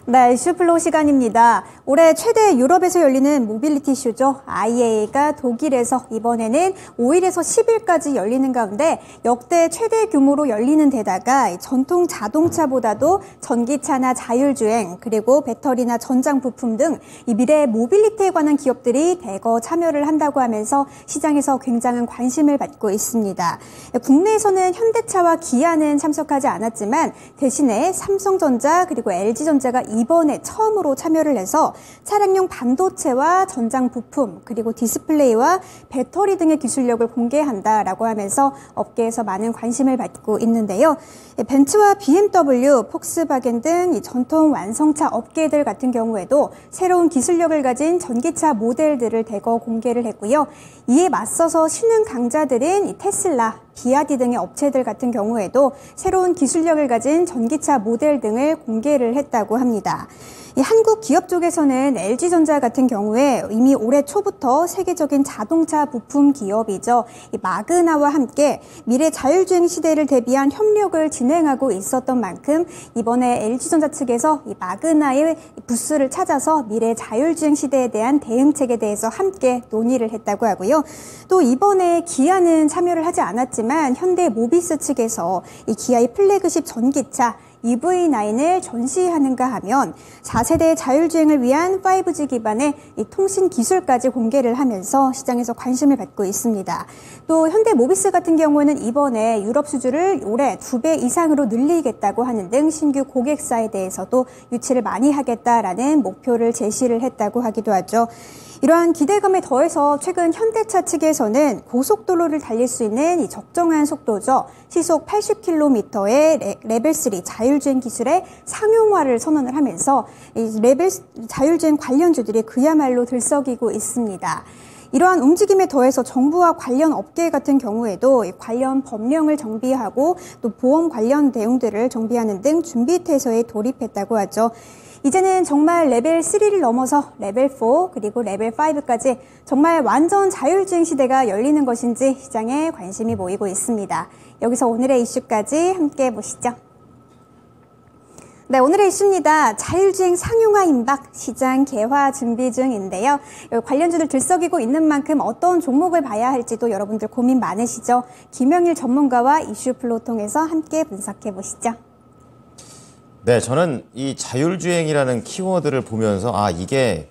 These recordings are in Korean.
네, 이슈플로우 시간입니다. 올해 최대 유럽에서 열리는 모빌리티 쇼죠. IAA가 독일에서 이번에는 5일에서 10일까지 열리는 가운데 역대 최대 규모로 열리는 데다가 전통 자동차보다도 전기차나 자율주행 그리고 배터리나 전장 부품 등 이 미래의 모빌리티에 관한 기업들이 대거 참여를 한다고 하면서 시장에서 굉장한 관심을 받고 있습니다. 국내에서는 현대차와 기아는 참석하지 않았지만 대신에 삼성전자 그리고 LG전자가 이번에 처음으로 참여를 해서 차량용 반도체와 전장 부품 그리고 디스플레이와 배터리 등의 기술력을 공개한다라고 하면서 업계에서 많은 관심을 받고 있는데요. 벤츠와 BMW, 폭스바겐 등 이 전통 완성차 업계들 같은 경우에도 새로운 기술력을 가진 전기차 모델들을 대거 공개를 했고요. 이에 맞서서 신흥 강자들인 이 테슬라, 비아디 등의 업체들 같은 경우에도 새로운 기술력을 가진 전기차 모델 등을 공개를 했다고 합니다. 이 한국 기업 쪽에서는 LG전자 같은 경우에 이미 올해 초부터 세계적인 자동차 부품 기업이죠. 이 마그나와 함께 미래 자율주행 시대를 대비한 협력을 진행하고 있었던 만큼 이번에 LG전자 측에서 이 마그나의 부스를 찾아서 미래 자율주행 시대에 대한 대응책에 대해서 함께 논의를 했다고 하고요. 또 이번에 기아는 참여를 하지 않았지만 현대 모비스 측에서 이 기아의 플래그십 전기차 EV9을 전시하는가 하면 4세대 자율주행을 위한 5G 기반의 이 통신 기술까지 공개를 하면서 시장에서 관심을 받고 있습니다. 또 현대모비스 같은 경우는 이번에 유럽 수주를 올해 2배 이상으로 늘리겠다고 하는 등 신규 고객사에 대해서도 유치를 많이 하겠다라는 목표를 제시를 했다고 하기도 하죠. 이러한 기대감에 더해서 최근 현대차 측에서는 고속도로를 달릴 수 있는 이 적정한 속도죠. 시속 80km의 레벨 3 자율주행 기술의 상용화를 선언을 하면서 이 레벨 자율주행 관련주들이 그야말로 들썩이고 있습니다. 이러한 움직임에 더해서 정부와 관련 업계 같은 경우에도 관련 법령을 정비하고 또 보험 관련 내용들을 정비하는 등 준비 태세에 돌입했다고 하죠. 이제는 정말 레벨 3를 넘어서 레벨 4 그리고 레벨 5까지 정말 완전 자율주행 시대가 열리는 것인지 시장에 관심이 모이고 있습니다. 여기서 오늘의 이슈까지 함께 보시죠. 네, 오늘의 이슈입니다. 자율주행 상용화 임박, 시장 개화 준비 중인데요. 관련주들 들썩이고 있는 만큼 어떤 종목을 봐야 할지도 여러분들 고민 많으시죠? 김영일 전문가와 이슈플로우 통해서 함께 분석해 보시죠. 네, 저는 이 자율주행이라는 키워드를 보면서 이게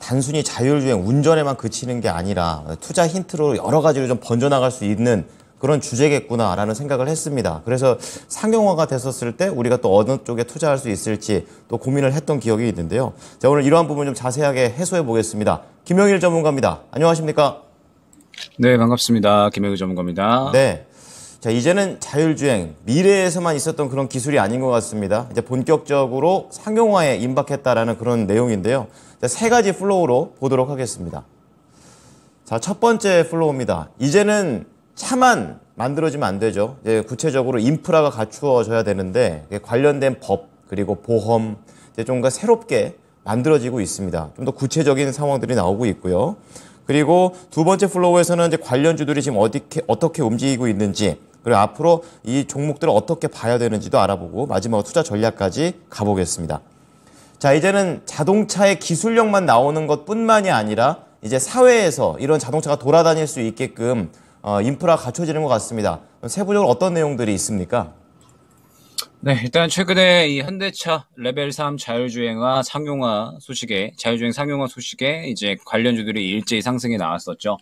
단순히 자율주행, 운전에만 그치는 게 아니라 투자 힌트로 여러 가지로 좀 번져나갈 수 있는 그런 주제겠구나라는 생각을 했습니다. 그래서 상용화가 됐었을 때 우리가 또 어느 쪽에 투자할 수 있을지 또 고민을 했던 기억이 있는데요. 자, 오늘 이러한 부분 좀 자세하게 해소해 보겠습니다. 김영일 전문가입니다. 안녕하십니까? 네, 반갑습니다. 김영일 전문가입니다. 네. 자, 이제는 자율주행, 미래에서만 있었던 그런 기술이 아닌 것 같습니다. 이제 본격적으로 상용화에 임박했다라는 그런 내용인데요. 자, 세 가지 플로우로 보도록 하겠습니다. 자, 첫 번째 플로우입니다. 이제는 차만 만들어지면 안 되죠. 이제 구체적으로 인프라가 갖추어져야 되는데 관련된 법 그리고 보험 이제 좀 더 새롭게 만들어지고 있습니다. 좀 더 구체적인 상황들이 나오고 있고요. 그리고 두 번째 플로우에서는 이제 관련주들이 지금 어떻게 움직이고 있는지 그리고 앞으로 이 종목들을 어떻게 봐야 되는지도 알아보고 마지막으로 투자 전략까지 가보겠습니다. 자, 이제는 자동차의 기술력만 나오는 것뿐만이 아니라 이제 사회에서 이런 자동차가 돌아다닐 수 있게끔 인프라가 갖춰지는 것 같습니다. 세부적으로 어떤 내용들이 있습니까? 네, 일단 최근에 이 현대차 레벨 3 자율주행화 상용화 소식에, 자율주행 상용화 소식에 이제 관련주들이 일제히 상승이 나왔었죠.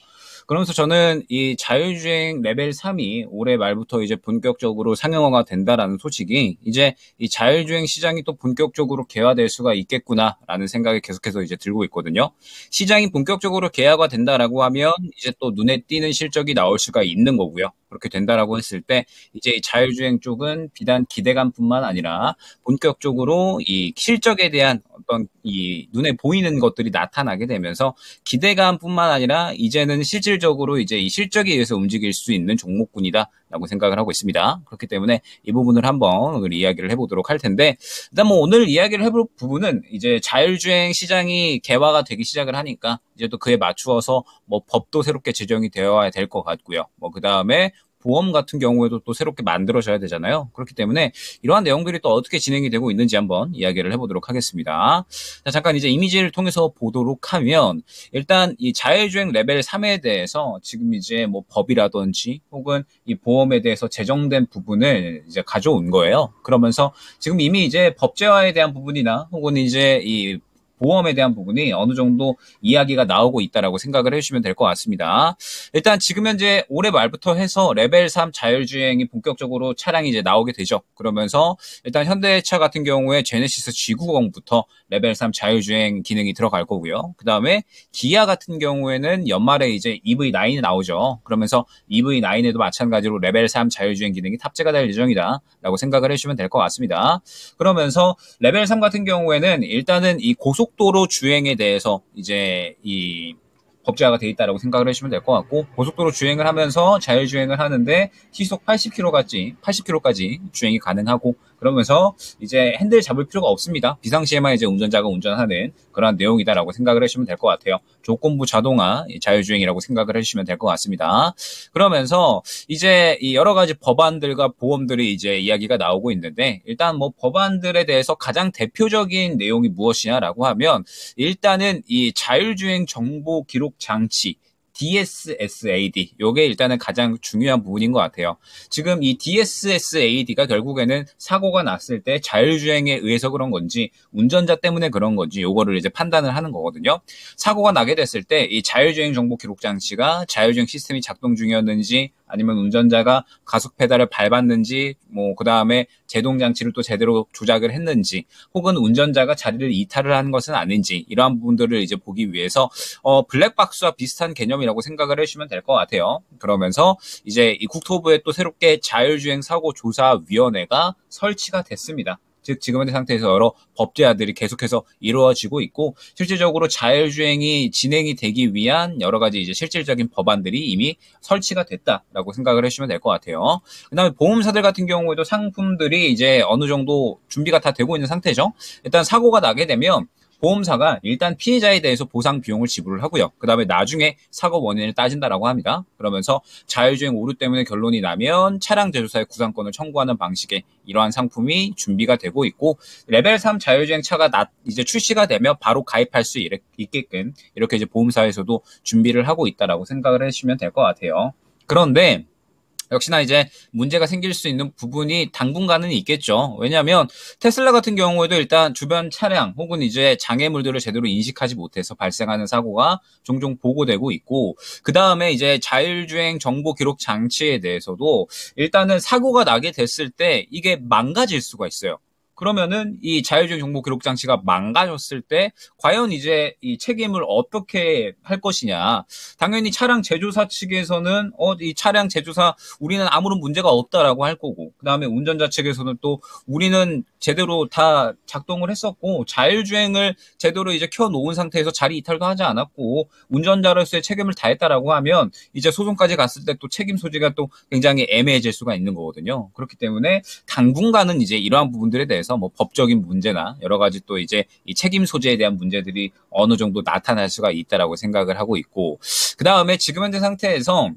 그러면서 저는 이 자율주행 레벨 3이 올해 말부터 이제 본격적으로 상용화가 된다라는 소식이 이제 이 자율주행 시장이 또 본격적으로 개화될 수가 있겠구나라는 생각이 계속해서 이제 들고 있거든요. 시장이 본격적으로 개화가 된다라고 하면 이제 또 눈에 띄는 실적이 나올 수가 있는 거고요. 그렇게 된다라고 했을 때 이제 이 자율주행 쪽은 비단 기대감뿐만 아니라 본격적으로 이 실적에 대한 어떤 이 눈에 보이는 것들이 나타나게 되면서 기대감뿐만 아니라 이제는 실질적으로 이제 이 실적에 의해서 움직일 수 있는 종목군이다라고 생각을 하고 있습니다. 그렇기 때문에 이 부분을 한번 오늘 이야기를 해보도록 할 텐데 일단 뭐 오늘 이야기를 해볼 부분은 이제 자율주행 시장이 개화가 되기 시작을 하니까 이제 또 그에 맞추어서 뭐 법도 새롭게 제정이 되어야 될 것 같고요. 뭐 그 다음에 보험 같은 경우에도 또 새롭게 만들어져야 되잖아요. 그렇기 때문에 이러한 내용들이 또 어떻게 진행이 되고 있는지 한번 이야기를 해보도록 하겠습니다. 자, 잠깐 이제 이미지를 통해서 보도록 하면 일단 이 자율주행 레벨 3에 대해서 지금 이제 뭐 법이라든지 혹은 이 보험에 대해서 제정된 부분을 이제 가져온 거예요. 그러면서 지금 이미 이제 법제화에 대한 부분이나 혹은 이제 이 보험에 대한 부분이 어느 정도 이야기가 나오고 있다라고 생각을 해주시면 될 것 같습니다. 일단 지금 현재 올해 말부터 해서 레벨 3 자율주행이 본격적으로 차량이 이제 나오게 되죠. 그러면서 일단 현대차 같은 경우에 제네시스 G90부터 레벨 3 자율주행 기능이 들어갈 거고요. 그 다음에 기아 같은 경우에는 연말에 이제 EV9이 나오죠. 그러면서 EV9에도 마찬가지로 레벨 3 자율주행 기능이 탑재가 될 예정이다라고 생각을 해주시면 될 것 같습니다. 그러면서 레벨 3 같은 경우에는 일단은 이 고속도로 주행에 대해서 이제 이 법제화가 돼 있다라고 생각을 해주시면 될 것 같고, 고속도로 주행을 하면서 자율주행을 하는데 시속 80km까지 주행이 가능하고, 그러면서 이제 핸들 잡을 필요가 없습니다. 비상시에만 이제 운전자가 운전하는 그런 내용이다라고 생각을 해주시면 될 것 같아요. 조건부 자동화 자율주행이라고 생각을 해주시면 될 것 같습니다. 그러면서 이제 이 여러 가지 법안들과 보험들이 이제 이야기가 나오고 있는데, 일단 뭐 법안들에 대해서 가장 대표적인 내용이 무엇이냐라고 하면 일단은 이 자율주행 정보 기록 장치 DSSAD, 요게 일단은 가장 중요한 부분인 것 같아요. 지금 이 DSSAD가 결국에는 사고가 났을 때 자율주행에 의해서 그런 건지 운전자 때문에 그런 건지 요거를 이제 판단을 하는 거거든요. 사고가 나게 됐을 때 이 자율주행 정보 기록 장치가 자율주행 시스템이 작동 중이었는지, 아니면 운전자가 가속 페달을 밟았는지, 뭐 그 다음에 제동 장치를 또 제대로 조작을 했는지, 혹은 운전자가 자리를 이탈을 한 것은 아닌지, 이러한 부분들을 이제 보기 위해서 블랙박스와 비슷한 개념이라고 생각을 해주시면 될 것 같아요. 그러면서 이제 이 국토부에 또 새롭게 자율주행 사고 조사위원회가 설치가 됐습니다. 즉 지금 현재 상태에서 여러 법제화들이 계속해서 이루어지고 있고, 실질적으로 자율주행이 진행이 되기 위한 여러 가지 이제 실질적인 법안들이 이미 설치가 됐다라고 생각을 해주시면 될 것 같아요. 그다음에 보험사들 같은 경우에도 상품들이 이제 어느 정도 준비가 다 되고 있는 상태죠. 일단 사고가 나게 되면 보험사가 일단 피해자에 대해서 보상 비용을 지불을 하고요. 그 다음에 나중에 사고 원인을 따진다라고 합니다. 그러면서 자율주행 오류 때문에 결론이 나면 차량 제조사의 구상권을 청구하는 방식의 이러한 상품이 준비가 되고 있고, 레벨 3 자율주행 차가 이제 출시가 되면 바로 가입할 수 있게끔 이렇게 이제 보험사에서도 준비를 하고 있다라고 생각을 해주시면 될 것 같아요. 그런데 역시나 이제 문제가 생길 수 있는 부분이 당분간은 있겠죠. 왜냐하면 테슬라 같은 경우에도 일단 주변 차량 혹은 이제 장애물들을 제대로 인식하지 못해서 발생하는 사고가 종종 보고되고 있고, 그 다음에 이제 자율주행 정보 기록 장치에 대해서도 일단은 사고가 나게 됐을 때 이게 망가질 수가 있어요. 그러면은 이 자율주행 정보 기록 장치가 망가졌을 때 과연 이제 이 책임을 어떻게 할 것이냐. 당연히 차량 제조사 측에서는 이 차량 제조사 우리는 아무런 문제가 없다라고 할 거고, 그다음에 운전자 측에서는 또 우리는 제대로 다 작동을 했었고 자율주행을 제대로 이제 켜 놓은 상태에서 자리 이탈도 하지 않았고 운전자로서의 책임을 다했다라고 하면 이제 소송까지 갔을 때 또 책임 소지가 또 굉장히 애매해질 수가 있는 거거든요. 그렇기 때문에 당분간은 이제 이러한 부분들에 대해서 뭐 법적인 문제나 여러 가지 또 이제 이 책임 소재에 대한 문제들이 어느 정도 나타날 수가 있다라고 생각을 하고 있고, 그 다음에 지금 현재 상태에서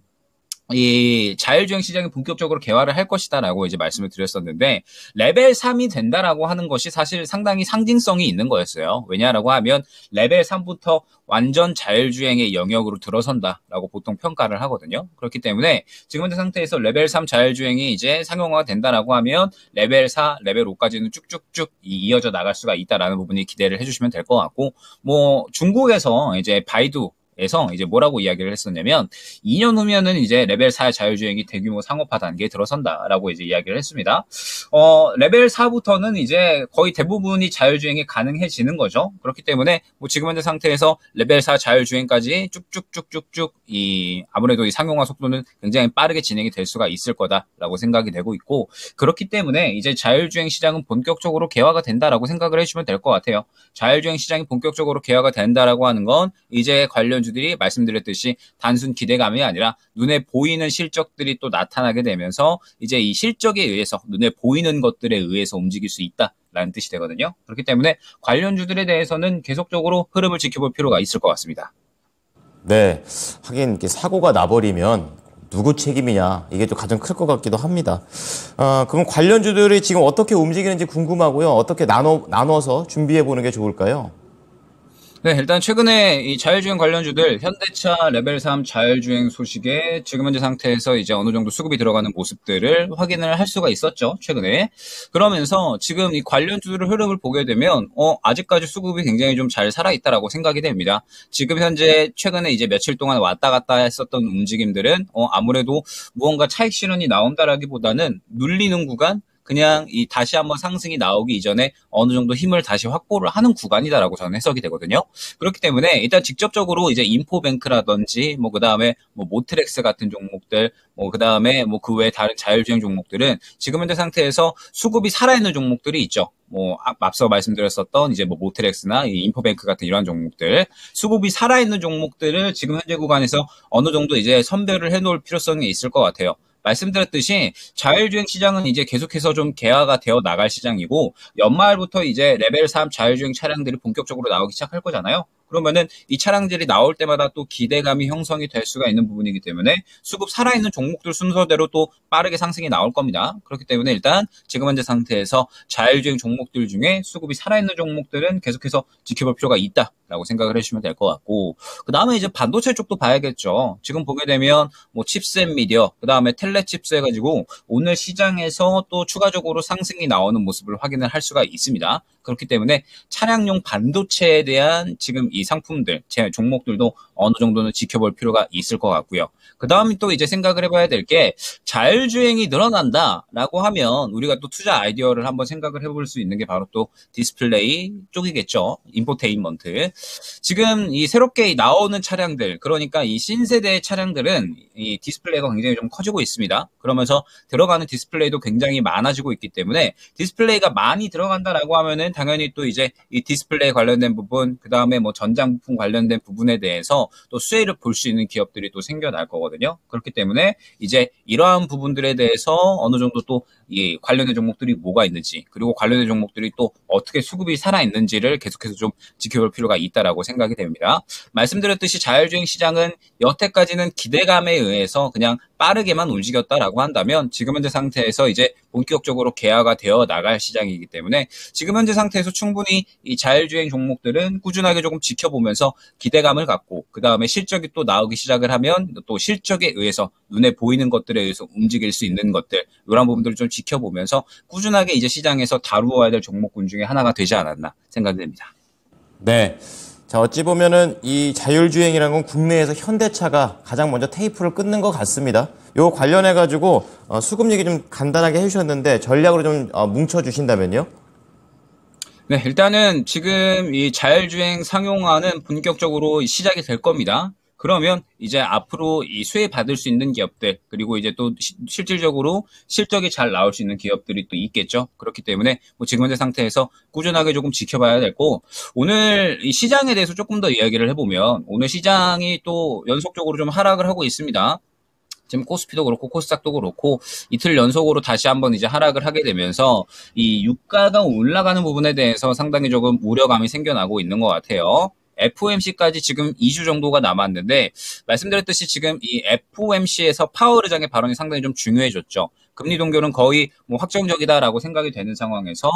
이 자율주행 시장이 본격적으로 개화를 할 것이다라고 이제 말씀을 드렸었는데, 레벨 3이 된다라고 하는 것이 사실 상당히 상징성이 있는 거였어요. 왜냐라고 하면 레벨 3부터 완전 자율주행의 영역으로 들어선다라고 보통 평가를 하거든요. 그렇기 때문에 지금 현재 상태에서 레벨 3 자율주행이 이제 상용화가 된다라고 하면 레벨 4, 레벨 5까지는 쭉쭉쭉 이어져 나갈 수가 있다라는 부분이 기대를 해주시면 될 것 같고, 뭐 중국에서 이제 바이두 에서 이제 뭐라고 이야기를 했었냐면 2년 후면은 이제 레벨 4 자율주행이 대규모 상업화 단계에 들어선다라고 이제 이야기를 했습니다. 레벨 4부터는 이제 거의 대부분이 자율주행이 가능해지는 거죠. 그렇기 때문에 뭐 지금 현재 상태에서 레벨 4 자율주행까지 쭉쭉쭉쭉쭉 아무래도 이 상용화 속도는 굉장히 빠르게 진행이 될 수가 있을 거다라고 생각이 되고 있고, 그렇기 때문에 이제 자율주행 시장은 본격적으로 개화가 된다라고 생각을 해주시면 될 것 같아요. 자율주행 시장이 본격적으로 개화가 된다라고 하는 건 이제 관련주들이 말씀드렸듯이 단순 기대감이 아니라 눈에 보이는 실적들이 또 나타나게 되면서 이제 이 실적에 의해서 눈에 보이는 것들에 의해서 움직일 수 있다라는 뜻이 되거든요. 그렇기 때문에 관련주들에 대해서는 계속적으로 흐름을 지켜볼 필요가 있을 것 같습니다. 네, 하긴 이렇게 사고가 나버리면 누구 책임이냐 이게 또 가장 클 것 같기도 합니다. 그럼 관련주들이 지금 어떻게 움직이는지 궁금하고요. 어떻게 나눠서 준비해 보는 게 좋을까요? 네, 일단 최근에 이 자율주행 관련주들 현대차 레벨 3 자율주행 소식에 지금 현재 상태에서 이제 어느 정도 수급이 들어가는 모습들을 확인을 할 수가 있었죠, 최근에. 그러면서 지금 이 관련주들의 흐름을 보게 되면 아직까지 수급이 굉장히 좀 잘 살아 있다라고 생각이 됩니다. 지금 현재 최근에 이제 며칠 동안 왔다 갔다 했었던 움직임들은 아무래도 무언가 차익 실현이 나온다라기보다는 눌리는 구간, 그냥 이 다시 한번 상승이 나오기 이전에 어느 정도 힘을 다시 확보를 하는 구간이다라고 저는 해석이 되거든요. 그렇기 때문에 일단 직접적으로 이제 인포뱅크라든지 그다음에 모트렉스 같은 종목들, 그다음에 그 외 다른 자율주행 종목들은 지금 현재 상태에서 수급이 살아있는 종목들이 있죠. 앞서 말씀드렸었던 이제 모트렉스나 이 인포뱅크 같은 이러한 종목들, 수급이 살아있는 종목들을 지금 현재 구간에서 어느 정도 이제 선별을 해놓을 필요성이 있을 것 같아요. 말씀드렸듯이 자율주행 시장은 이제 계속해서 좀 개화가 되어 나갈 시장이고 연말부터 이제 레벨 3 자율주행 차량들이 본격적으로 나오기 시작할 거잖아요. 그러면은 이 차량들이 나올 때마다 또 기대감이 형성이 될 수가 있는 부분이기 때문에 수급 살아있는 종목들 순서대로 또 빠르게 상승이 나올 겁니다. 그렇기 때문에 일단 지금 현재 상태에서 자율주행 종목들 중에 수급이 살아있는 종목들은 계속해서 지켜볼 필요가 있다라고 생각을 해주시면 될 것 같고, 그 다음에 이제 반도체 쪽도 봐야겠죠. 지금 보게 되면 칩셋 미디어, 그 다음에 텔레칩스 해가지고 오늘 시장에서 또 추가적으로 상승이 나오는 모습을 확인을 할 수가 있습니다. 그렇기 때문에 차량용 반도체에 대한 지금 이 상품들, 제 종목들도 어느 정도는 지켜볼 필요가 있을 것 같고요. 그 다음에 또 이제 생각을 해봐야 될 게 자율주행이 늘어난다라고 하면 우리가 또 투자 아이디어를 한번 생각을 해볼 수 있는 게 바로 또 디스플레이 쪽이겠죠. 인포테인먼트. 지금 이 새롭게 나오는 차량들, 그러니까 이 신세대 차량들은 이 디스플레이가 굉장히 좀 커지고 있습니다. 그러면서 들어가는 디스플레이도 굉장히 많아지고 있기 때문에 디스플레이가 많이 들어간다라고 하면은 당연히 또 이제 이 디스플레이 관련된 부분, 그 다음에 전장 부품 관련된 부분에 대해서 또 수혜를 볼 수 있는 기업들이 또 생겨날 거거든요. 그렇기 때문에 이제 이러한 부분들에 대해서 어느 정도 또 이 관련된 종목들이 뭐가 있는지, 그리고 관련된 종목들이 또 어떻게 수급이 살아있는지를 계속해서 좀 지켜볼 필요가 있다라고 생각이 됩니다. 말씀드렸듯이 자율주행 시장은 여태까지는 기대감에 의해서 그냥 빠르게만 움직였다라고 한다면 지금 현재 상태에서 이제 본격적으로 개화가 되어 나갈 시장이기 때문에 지금 현재 상태에서 충분히 이 자율주행 종목들은 꾸준하게 조금 지켜보면서 기대감을 갖고, 그 다음에 실적이 또 나오기 시작을 하면 또 실적에 의해서 눈에 보이는 것들에 의해서 움직일 수 있는 것들, 이런 부분들을 좀 지켜보면서 꾸준하게 이제 시장에서 다루어야 될 종목군 중에 하나가 되지 않았나 생각됩니다. 네. 자, 어찌 보면은 이 자율주행이라는 건 국내에서 현대차가 가장 먼저 테이프를 끊는 것 같습니다. 요 관련해가지고 수급 얘기 좀 간단하게 해주셨는데 전략으로 좀 뭉쳐주신다면요? 네, 일단은 지금 이 자율주행 상용화는 본격적으로 시작이 될 겁니다. 그러면 이제 앞으로 이 수혜 받을 수 있는 기업들, 그리고 이제 또 실질적으로 실적이 잘 나올 수 있는 기업들이 또 있겠죠. 그렇기 때문에 지금 현재 상태에서 꾸준하게 조금 지켜봐야 되고, 오늘 이 시장에 대해서 조금 더 이야기를 해보면 오늘 시장이 또 연속적으로 좀 하락을 하고 있습니다. 지금 코스피도 그렇고 코스닥도 그렇고 이틀 연속으로 다시 한번 이제 하락을 하게 되면서 이 유가가 올라가는 부분에 대해서 상당히 조금 우려감이 생겨나고 있는 것 같아요. FOMC까지 지금 2주 정도가 남았는데 말씀드렸듯이 지금 이 FOMC에서 파월 의장의 발언이 상당히 좀 중요해졌죠. 금리 동결은 거의 확정적이다라고 생각이 되는 상황에서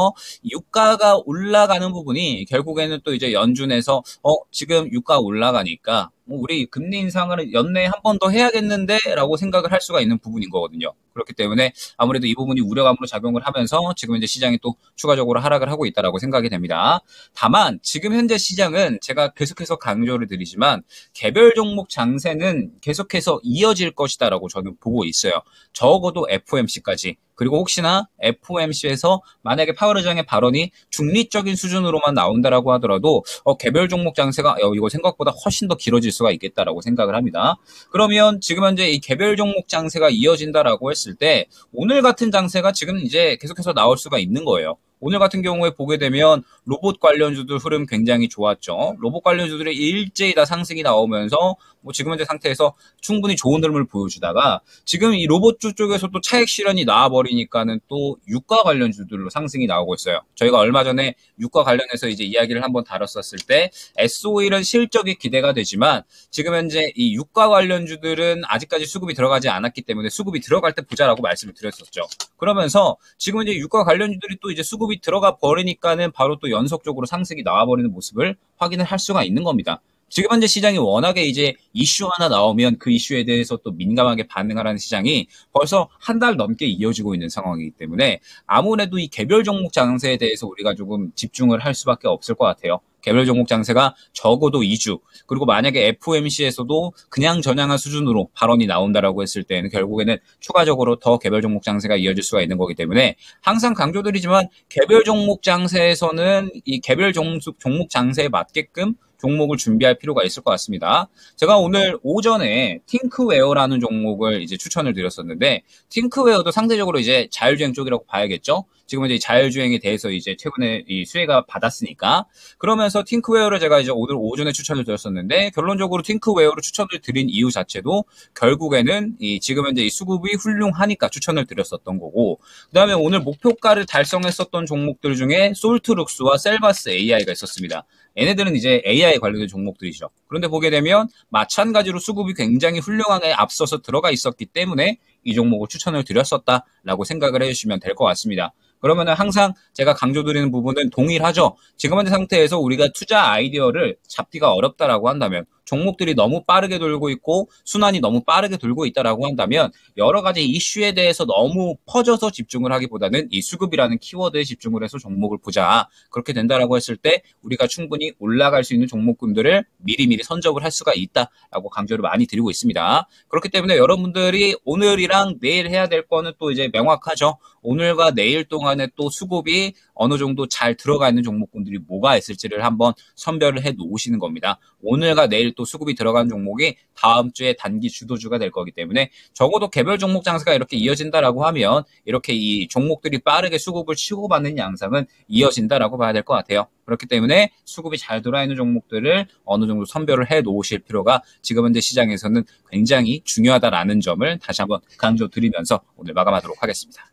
유가가 올라가는 부분이 결국에는 또 이제 연준에서 지금 유가 올라가니까 우리 금리 인상을 연내에 한 번 더 해야겠는데 라고 생각을 할 수가 있는 부분인 거거든요. 그렇기 때문에 아무래도 이 부분이 우려감으로 작용을 하면서 지금 이제 시장이 또 추가적으로 하락을 하고 있다라고 생각이 됩니다. 다만 지금 현재 시장은 제가 계속해서 강조를 드리지만 개별 종목 장세는 계속해서 이어질 것이다라고 저는 보고 있어요. 적어도 FOMC까지. 그리고 혹시나 FOMC에서 만약에 파월 의장의 발언이 중립적인 수준으로만 나온다라고 하더라도 개별 종목 장세가 이거 생각보다 훨씬 더 길어질 수가 있겠다라고 생각을 합니다. 그러면 지금 현재 이 개별 종목 장세가 이어진다라고 했을 때 오늘 같은 장세가 지금 이제 계속해서 나올 수가 있는 거예요. 오늘 같은 경우에 보게 되면 로봇 관련주들 흐름 굉장히 좋았죠. 로봇 관련주들이 일제히 다 상승이 나오면서 뭐 지금 현재 상태에서 충분히 좋은 흐름을 보여주다가 지금 이 로봇주 쪽에서 또 차익 실현이 나와버리니까는 또 유가 관련주들로 상승이 나오고 있어요. 저희가 얼마 전에 유가 관련해서 이제 이야기를 한번 다뤘었을 때 S-오일은 실적이 기대가 되지만 지금 현재 이 유가 관련주들은 아직까지 수급이 들어가지 않았기 때문에 수급이 들어갈 때 보자라고 말씀을 드렸었죠. 그러면서 지금 이제 유가 관련주들이 또 이제 수급이 들어가 버리니까는 바로 또 연속적으로 상승이 나와버리는 모습을 확인을 할 수가 있는 겁니다. 지금 현재 시장이 워낙에 이제 이슈 하나 나오면 그 이슈에 대해서 또 민감하게 반응하라는 시장이 벌써 한 달 넘게 이어지고 있는 상황이기 때문에 아무래도 이 개별 종목 장세에 대해서 우리가 조금 집중을 할 수밖에 없을 것 같아요. 개별 종목 장세가 적어도 2주, 그리고 만약에 FOMC에서도 그냥 전향한 수준으로 발언이 나온다라고 했을 때는 결국에는 추가적으로 더 개별 종목 장세가 이어질 수가 있는 거기 때문에 항상 강조드리지만 개별 종목 장세에서는 이 개별 종목 장세에 맞게끔 종목을 준비할 필요가 있을 것 같습니다. 제가 오늘 오전에 팅크웨어라는 종목을 이제 추천을 드렸었는데, 팅크웨어도 상대적으로 이제 자율주행 쪽이라고 봐야겠죠? 지금 이제 자율주행에 대해서 이제 최근에 이 수혜가 받았으니까. 그러면서 팅크웨어를 제가 이제 오늘 오전에 추천을 드렸었는데, 결론적으로 팅크웨어를 추천을 드린 이유 자체도 결국에는 이 지금 현재 이 수급이 훌륭하니까 추천을 드렸었던 거고, 그 다음에 오늘 목표가를 달성했었던 종목들 중에 솔트룩스와 셀바스 AI가 있었습니다. 얘네들은 이제 AI 관련된 종목들이죠. 그런데 보게 되면 마찬가지로 수급이 굉장히 훌륭하게 앞서서 들어가 있었기 때문에 이 종목을 추천을 드렸었다라고 생각을 해주시면 될 것 같습니다. 그러면은 항상 제가 강조드리는 부분은 동일하죠. 지금 현재 상태에서 우리가 투자 아이디어를 잡기가 어렵다라고 한다면, 종목들이 너무 빠르게 돌고 있고 순환이 너무 빠르게 돌고 있다라고 한다면 여러 가지 이슈에 대해서 너무 퍼져서 집중을 하기보다는 이 수급이라는 키워드에 집중을 해서 종목을 보자. 그렇게 된다라고 했을 때 우리가 충분히 올라갈 수 있는 종목군들을 미리미리 선적을 할 수가 있다라고 강조를 많이 드리고 있습니다. 그렇기 때문에 여러분들이 오늘이랑 내일 해야 될 거는 또 이제 명확하죠. 오늘과 내일 동안에 또 수급이 어느 정도 잘 들어가 있는 종목군들이 뭐가 있을지를 한번 선별을 해 놓으시는 겁니다. 오늘과 내일 또 수급이 들어간 종목이 다음 주에 단기 주도주가 될 거기 때문에 적어도 개별 종목 장세가 이렇게 이어진다라고 하면 이렇게 이 종목들이 빠르게 수급을 치고받는 양상은 이어진다라고 봐야 될 것 같아요. 그렇기 때문에 수급이 잘 들어와 있는 종목들을 어느 정도 선별을 해 놓으실 필요가 지금 현재 시장에서는 굉장히 중요하다라는 점을 다시 한번 강조드리면서 오늘 마감하도록 하겠습니다.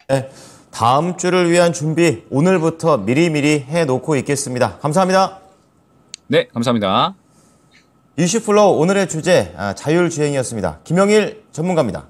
네, 다음 주를 위한 준비 오늘부터 미리미리 해놓고 있겠습니다. 감사합니다. 네, 감사합니다. 이슈플로우 오늘의 주제 자율주행이었습니다. 김영일 전문가입니다.